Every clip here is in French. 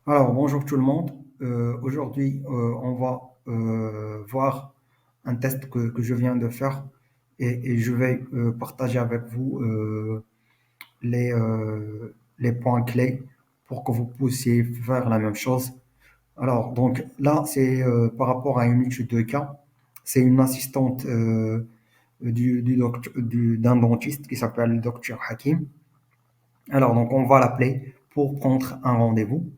Alors, bonjour tout le monde. Aujourd'hui, on va voir un test que je viens de faire et je vais partager avec vous les points clés pour que vous puissiez faire la même chose. Alors, donc là, c'est par rapport à une étude de cas. C'est une assistante d'un dentiste qui s'appelle Dr Hakim. Alors, donc, on va l'appeler pour prendre un rendez-vous.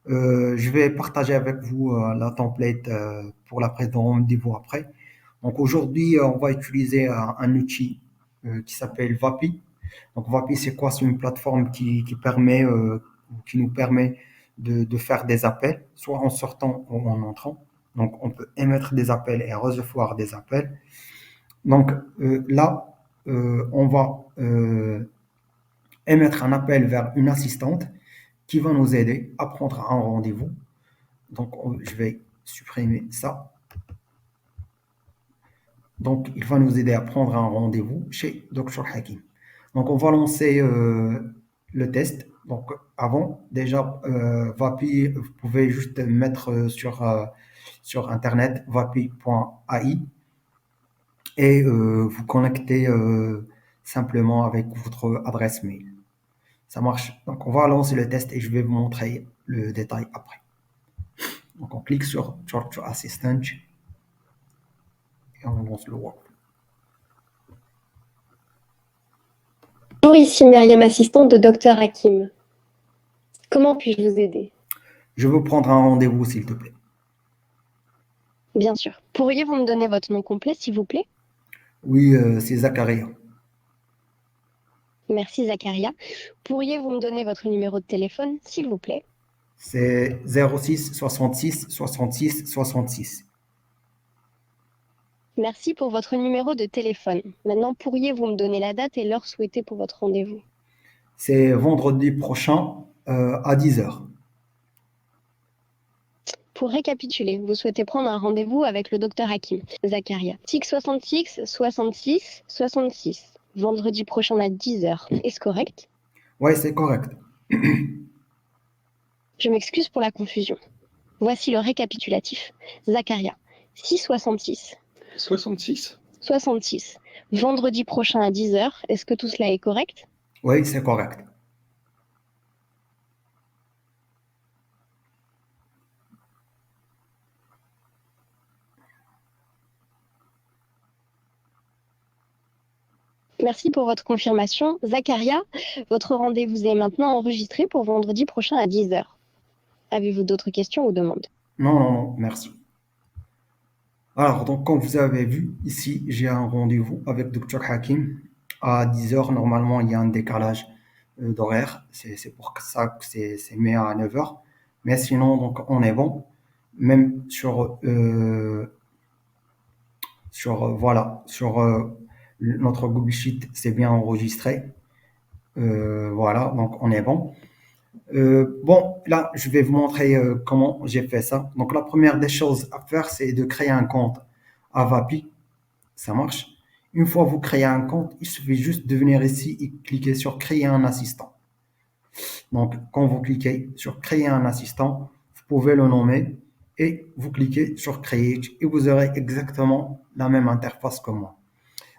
Je vais partager avec vous la template pour la prise de rendez-vous après. Donc aujourd'hui, on va utiliser un outil qui s'appelle Vapi. Donc Vapi, c'est quoi? C'est une plateforme qui nous permet de faire des appels, soit en sortant ou en entrant. Donc on peut émettre des appels et recevoir des appels. Donc là, on va émettre un appel vers une assistante qui va nous aider à prendre un rendez-vous. Donc, je vais supprimer ça. Donc, il va nous aider à prendre un rendez-vous chez Dr Hakim. Donc, on va lancer le test. Donc, avant, déjà, Vapi, vous pouvez juste mettre sur Internet vapi.ai et vous connecter simplement avec votre adresse mail. Ça marche. Donc, on va lancer le test et je vais vous montrer le détail après. Donc, on clique sur George Assistant et on lance le workflow. Bonjour, ici Myriam, assistante de Dr Hakim. Comment puis-je vous aider? Je veux prendre un rendez-vous, s'il te plaît. Bien sûr. Pourriez-vous me donner votre nom complet, s'il vous plaît? Oui, c'est Zacharia. Merci, Zacharia. Pourriez-vous me donner votre numéro de téléphone, s'il vous plaît? C'est 06 66 66 66. Merci pour votre numéro de téléphone. Maintenant, pourriez-vous me donner la date et l'heure souhaitée pour votre rendez-vous? C'est vendredi prochain à 10 heures. Pour récapituler, vous souhaitez prendre un rendez-vous avec le Dr Hakim, Zacharia. TIC 66 66 66. Vendredi prochain à 10 heures. Est-ce correct? Oui, c'est correct. Je m'excuse pour la confusion. Voici le récapitulatif. Zacharia, 666. 66. 66. Vendredi prochain à 10 heures. Est-ce que tout cela est correct? Oui, c'est correct. Merci pour votre confirmation. Zacharia, votre rendez-vous est maintenant enregistré pour vendredi prochain à 10 heures. Avez-vous d'autres questions ou demandes? Non, non, non, merci. Alors, donc, comme vous avez vu, ici, j'ai un rendez-vous avec Dr Hakim à 10 heures. Normalement, il y a un décalage d'horaire. C'est pour ça que c'est mis à 9 heures. Mais sinon, donc, on est bon. Même sur notre Google Sheet, c'est bien enregistré. Voilà, donc on est bon. Bon, là, je vais vous montrer comment j'ai fait ça. Donc, la première des choses à faire, c'est de créer un compte à Vapi. Ça marche. Une fois que vous créez un compte, il suffit juste de venir ici et cliquer sur créer un assistant. Donc, quand vous cliquez sur créer un assistant, vous pouvez le nommer et vous cliquez sur créer et vous aurez exactement la même interface que moi.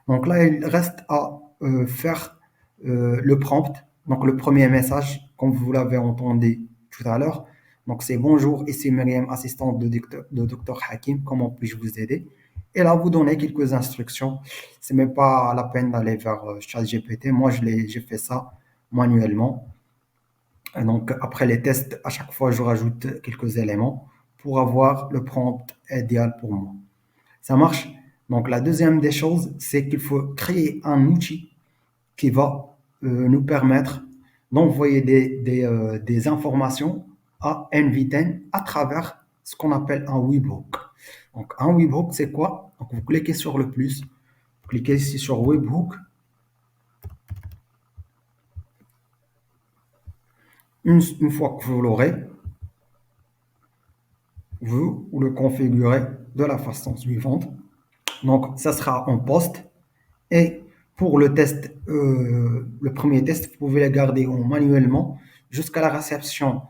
Donc là, il reste à faire le prompt. Donc le premier message, comme vous l'avez entendu tout à l'heure. Donc c'est bonjour, ici Myriam, assistante de Dr Hakim. Comment puis-je vous aider? Et là, vous donnez quelques instructions. C'est même pas la peine d'aller vers ChatGPT. Moi, j'ai fait ça manuellement. Et donc après les tests, à chaque fois, je rajoute quelques éléments pour avoir le prompt idéal pour moi. Ça marche. Donc, la deuxième des choses, c'est qu'il faut créer un outil qui va nous permettre d'envoyer des informations à NVTen à travers ce qu'on appelle un webhook. Donc, un webhook, c'est quoi? Donc, vous cliquez sur le plus, vous cliquez ici sur webhook. Une fois que vous l'aurez, vous le configurez de la façon suivante. Donc, ça sera en poste. Et pour le test, le premier test, vous pouvez le garder manuellement jusqu'à la réception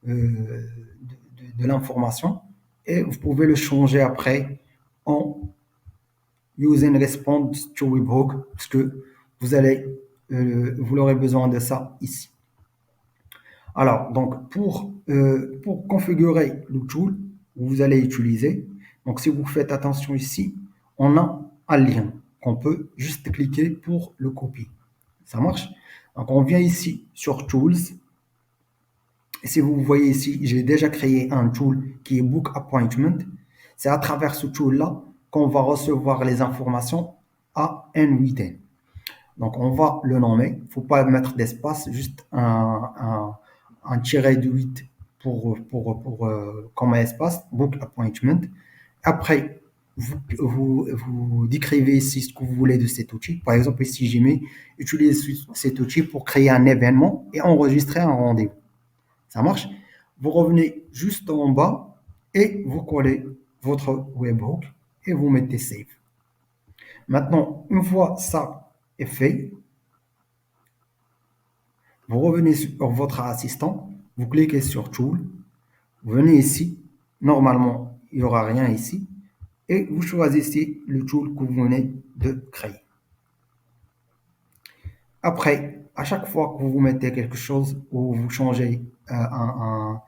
de l'information et vous pouvez le changer après en using response to webhook parce que vous aurez besoin de ça ici. Alors, donc, pour configurer le tool que vous allez utiliser, donc si vous faites attention ici, on a un lien qu'on peut juste cliquer pour le copier. Ça marche? Donc, on vient ici sur Tools. Et si vous voyez ici, j'ai déjà créé un tool qui est Book Appointment. C'est à travers ce tool-là qu'on va recevoir les informations à N8N. Donc, on va le nommer. Il ne faut pas mettre d'espace, juste un tiret de 8 comme espace, Book Appointment. Après, vous décrivez ici ce que vous voulez de cet outil. Par exemple, ici, j'ai mis utiliser cet outil pour créer un événement et enregistrer un rendez-vous. Ça marche? Vous revenez juste en bas et vous collez votre webhook et vous mettez Save. Maintenant, une fois ça est fait, vous revenez sur votre assistant, vous cliquez sur Tool, vous venez ici, normalement il n'y aura rien ici, et vous choisissez le tool que vous venez de créer. Après, à chaque fois que vous mettez quelque chose ou vous changez un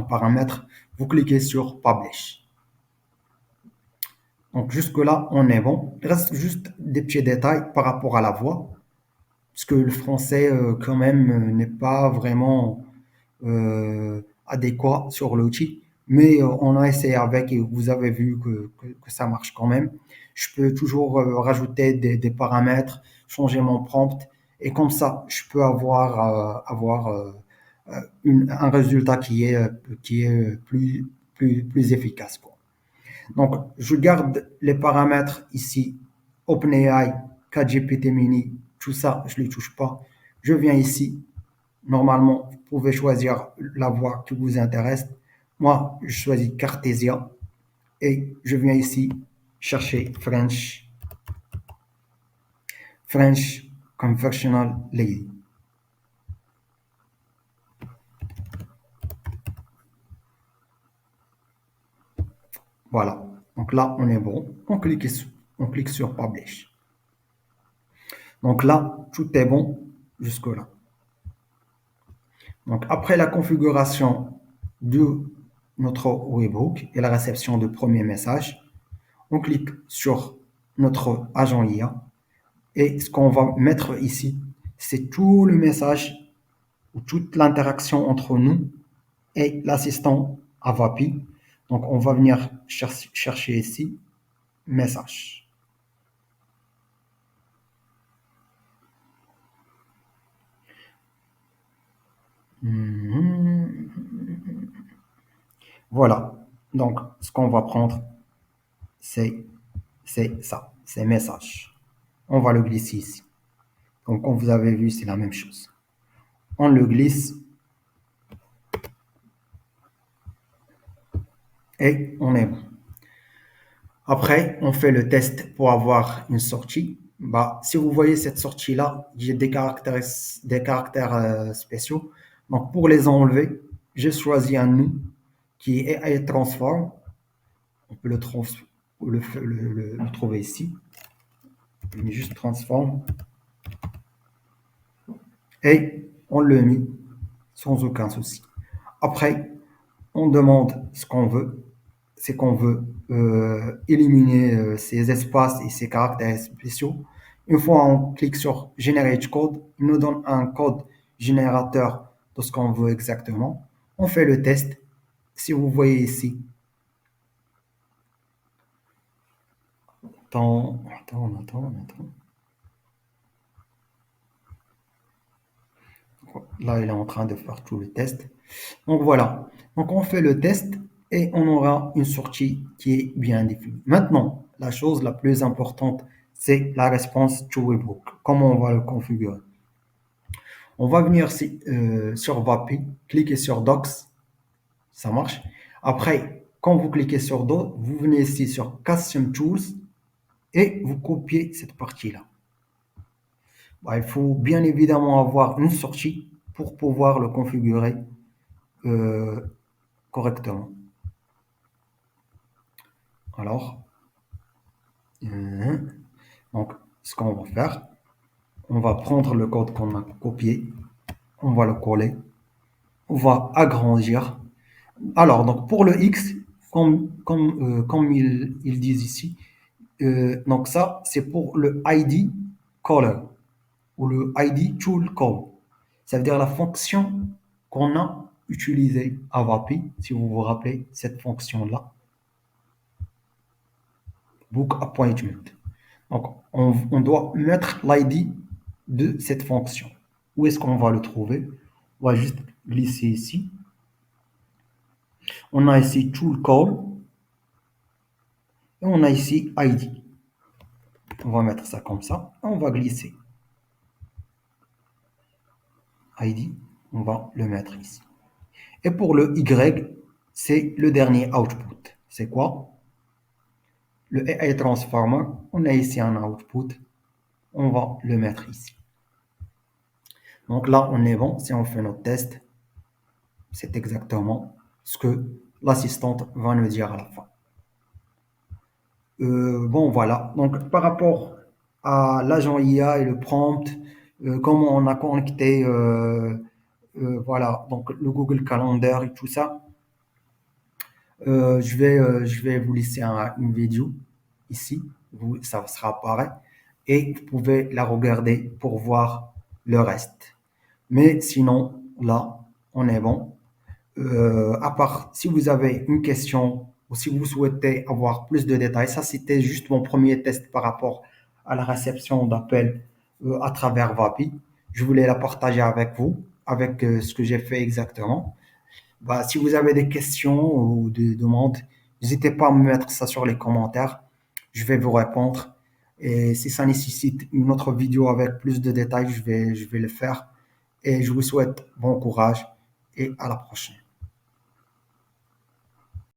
paramètre, vous cliquez sur Publish. Donc jusque-là, on est bon. Il reste juste des petits détails par rapport à la voix, parce que le français, quand même, n'est pas vraiment adéquat sur l'outil. Mais on a essayé avec et vous avez vu que ça marche quand même. Je peux toujours rajouter des paramètres, changer mon prompt, et comme ça, je peux avoir un résultat qui est plus efficace, quoi. Donc, je garde les paramètres ici, OpenAI, 4GPT Mini, tout ça, je ne les touche pas. Je viens ici. Normalement, vous pouvez choisir la voix qui vous intéresse. Moi, je choisis Cartesia et je viens ici chercher French Conversational Lady. Voilà. Donc là, on est bon. On clique sur Publish. Donc là, tout est bon jusque-là. Donc après la configuration de notre webhook et la réception de premier message, on clique sur notre agent IA et ce qu'on va mettre ici, c'est tout le message ou toute l'interaction entre nous et l'assistant Avapi. Donc on va venir chercher ici message. Voilà. Donc ce qu'on va prendre, c'est ça, c'est message. On va le glisser ici. Donc, comme vous avez vu, c'est la même chose. On le glisse et on est bon. Après, on fait le test pour avoir une sortie. Si vous voyez cette sortie-là, j'ai des caractères spéciaux. Donc, pour les enlever, j'ai choisi un nous qui est AI Transform. On peut le trouver ici. Je mets juste Transform. Et on le met sans aucun souci. Après, on demande ce qu'on veut. C'est qu'on veut éliminer ces espaces et ces caractères spéciaux. Une fois on clique sur Generate Code, il nous donne un code générateur de ce qu'on veut exactement. On fait le test. Si vous voyez ici, attends. Là, il est en train de faire tout le test. Donc voilà. Donc on fait le test et on aura une sortie qui est bien définie. Maintenant, la chose la plus importante, c'est la réponse to webhook. Comment on va le configurer? On va venir sur Vapi, cliquer sur Docs, ça marche. Après, quand vous cliquez sur Docs, vous venez ici sur Custom Tools et vous copiez cette partie-là. Il faut bien évidemment avoir une sortie pour pouvoir le configurer euh, correctement. Alors, donc, ce qu'on va faire, on va prendre le code qu'on a copié, on va le coller, on va agrandir. Alors, donc pour le X, comme ils disent ici, donc ça, c'est pour le ID caller ou le ID tool call. Ça veut dire la fonction qu'on a utilisée à VAPI, si vous vous rappelez cette fonction-là, book appointment. Donc, on doit mettre l'ID de cette fonction. Où est-ce qu'on va le trouver? On va juste glisser ici. On a ici tool call et on a ici ID. On va mettre ça comme ça. On va glisser ID. On va le mettre ici. Et pour le Y, c'est le dernier output. C'est quoi? Le AI Transformer. On a ici un output. On va le mettre ici. Donc là, on est bon. Si on fait notre test, c'est exactement ce que l'assistante va nous dire à la fin. Bon, voilà. Donc, par rapport à l'agent IA et le prompt, comment on a connecté, voilà, donc le Google Calendar et tout ça, je vais vous laisser une vidéo ici, ça sera apparaît, et vous pouvez la regarder pour voir le reste. Mais sinon, là, on est bon. À part si vous avez une question ou si vous souhaitez avoir plus de détails, ça c'était juste mon premier test par rapport à la réception d'appels à travers VAPI. Je voulais la partager avec vous, avec ce que j'ai fait exactement. Bah, si vous avez des questions ou des demandes, n'hésitez pas à me mettre ça sur les commentaires. Je vais vous répondre. Et si ça nécessite une autre vidéo avec plus de détails, je vais le faire. Et je vous souhaite bon courage et à la prochaine.